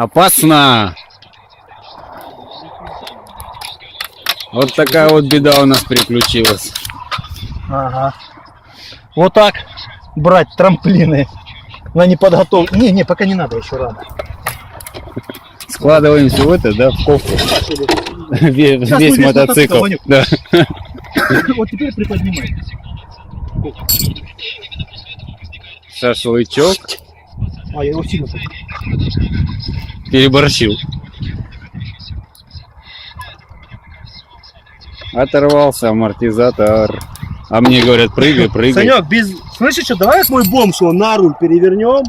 Опасно! Вот такая вот беда у нас приключилась. Ага. Вот так брать трамплины на неподготовку. Не, пока не надо, еще рано. Складываем все это, да, в кофру. Весь мотоцикл. Да. Вот теперь приподнимай. Шашлычок. А, я его сильно Переборщил. Оторвался амортизатор. А мне говорят, прыгай. Санек, без... Слышишь, что, давай мой бомж его на руль перевернем.